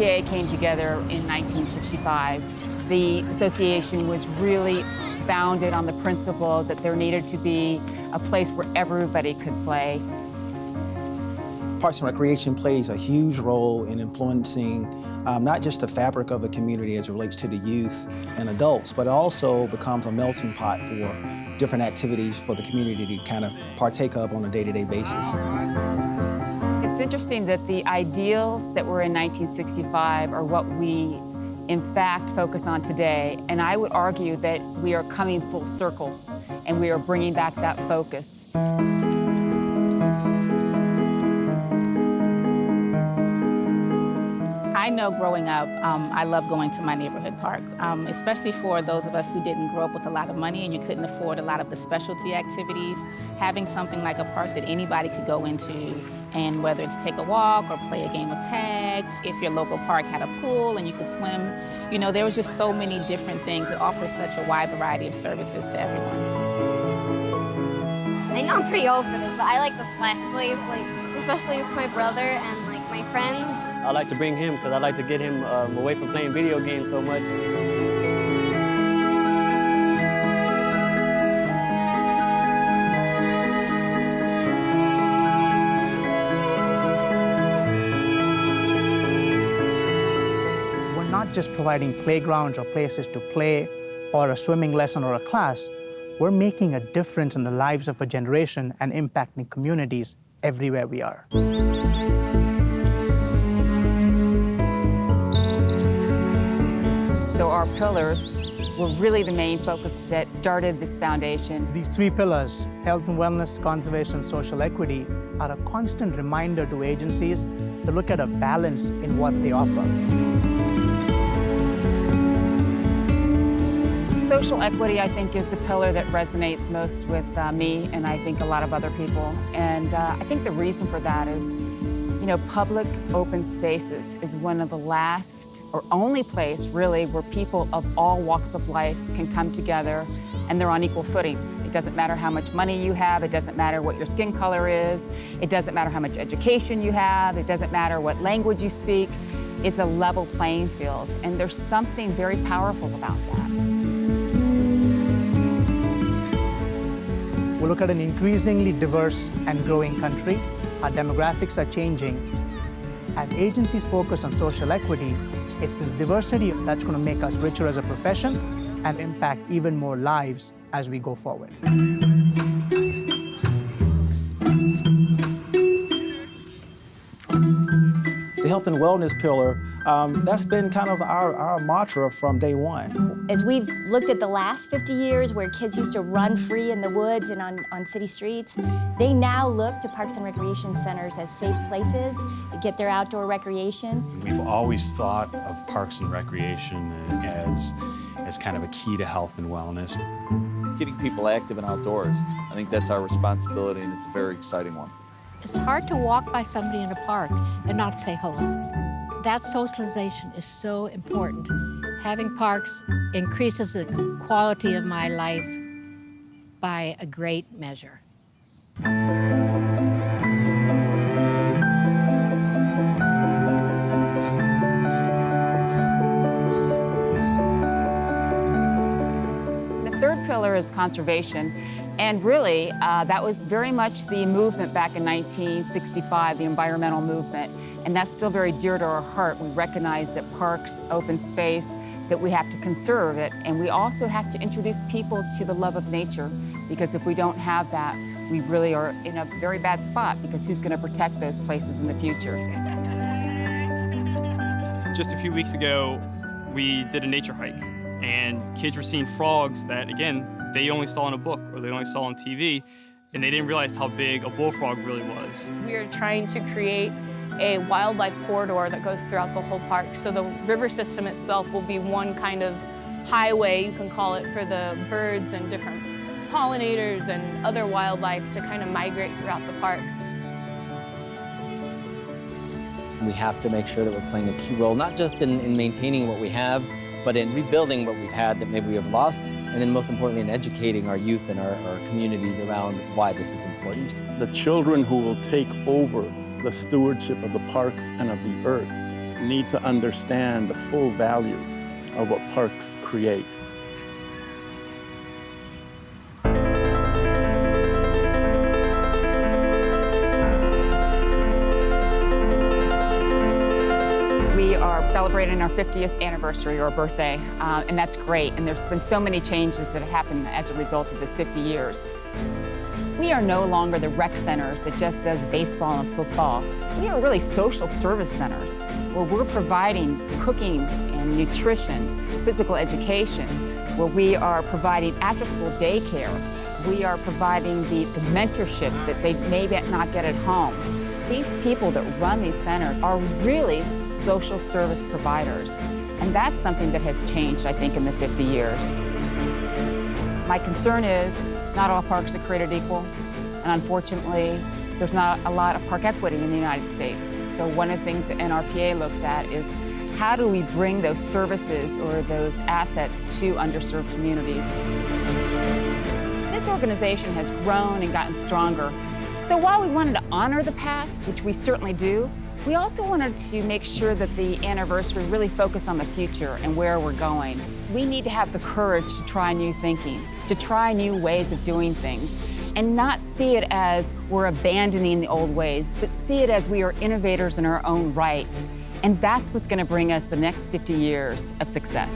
NRPA came together in 1965, the association was really founded on the principle that there needed to be a place where everybody could play. Parks and Recreation plays a huge role in influencing not just the fabric of the community as it relates to the youth and adults, but it also becomes a melting pot for different activities for the community to kind of partake of on a day-to-day basis. It's interesting that the ideals that were in 1965 are what we, in fact, focus on today. And I would argue that we are coming full circle and we are bringing back that focus. I know growing up, I love going to my neighborhood park, especially for those of us who didn't grow up with a lot of money and you couldn't afford a lot of the specialty activities. Having something like a park that anybody could go into, and whether it's take a walk or play a game of tag, if your local park had a pool and you could swim, you know, there was just so many different things that offer such a wide variety of services to everyone. I know I'm pretty old for this, but I like the splash plays, especially with my brother and my friends. I like to bring him because I like to get him away from playing video games so much. We're not just providing playgrounds or places to play or a swimming lesson or a class. We're making a difference in the lives of a generation and impacting communities everywhere we are. So our pillars were really the main focus that started this foundation. These three pillars, health and wellness, conservation, and social equity, are a constant reminder to agencies to look at a balance in what they offer. Social equity, I think, is the pillar that resonates most with me and I think a lot of other people. And I think the reason for that is, you know, public open spaces is one of the last or only place, really, where people of all walks of life can come together and they're on equal footing. It doesn't matter how much money you have, it doesn't matter what your skin color is, it doesn't matter how much education you have, it doesn't matter what language you speak. It's a level playing field, and there's something very powerful about that. We look at an increasingly diverse and growing country. Our demographics are changing. As agencies focus on social equity, it's this diversity that's going to make us richer as a profession and impact even more lives as we go forward. The health and wellness pillar, that's been kind of our mantra from day one. As we've looked at the last 50 years where kids used to run free in the woods and on city streets, they now look to parks and recreation centers as safe places to get their outdoor recreation. We've always thought of parks and recreation as kind of a key to health and wellness. Getting people active and outdoors, I think that's our responsibility, and it's a very exciting one. It's hard to walk by somebody in a park and not say hello. That socialization is so important. Having parks increases the quality of my life by a great measure. The third pillar is conservation. And really, that was very much the movement back in 1965, the environmental movement. And that's still very dear to our heart. We recognize that parks, open space, that we have to conserve it. And we also have to introduce people to the love of nature, because if we don't have that, we really are in a very bad spot, because who's going to protect those places in the future? Just a few weeks ago, we did a nature hike, and kids were seeing frogs that, again, they only saw in a book or they only saw on TV, and they didn't realize how big a bullfrog really was. We are trying to create a wildlife corridor that goes throughout the whole park. So the river system itself will be one kind of highway, you can call it, for the birds and different pollinators and other wildlife to kind of migrate throughout the park. We have to make sure that we're playing a key role, not just in maintaining what we have, but in rebuilding what we've had that maybe we have lost, and then most importantly in educating our youth and our communities around why this is important. The children who will take over the stewardship of the parks and of the earth need to understand the full value of what parks create. We are celebrating our 50th anniversary or birthday, and that's great. And there's been so many changes that have happened as a result of this 50 years. We are no longer the rec centers that just does baseball and football. We are really social service centers where we're providing cooking and nutrition, physical education, where we are providing after-school daycare. We are providing the mentorship that they may not get at home. These people that run these centers are really social service providers, and that's something that has changed, I think, in the 50 years. My concern is not all parks are created equal, and unfortunately, there's not a lot of park equity in the United States. So one of the things that NRPA looks at is how do we bring those services or those assets to underserved communities. This organization has grown and gotten stronger. So while we wanted to honor the past, which we certainly do, we also wanted to make sure that the anniversary really focused on the future and where we're going. We need to have the courage to try new thinking, to try new ways of doing things, and not see it as we're abandoning the old ways, but see it as we are innovators in our own right. And that's what's going to bring us the next 50 years of success.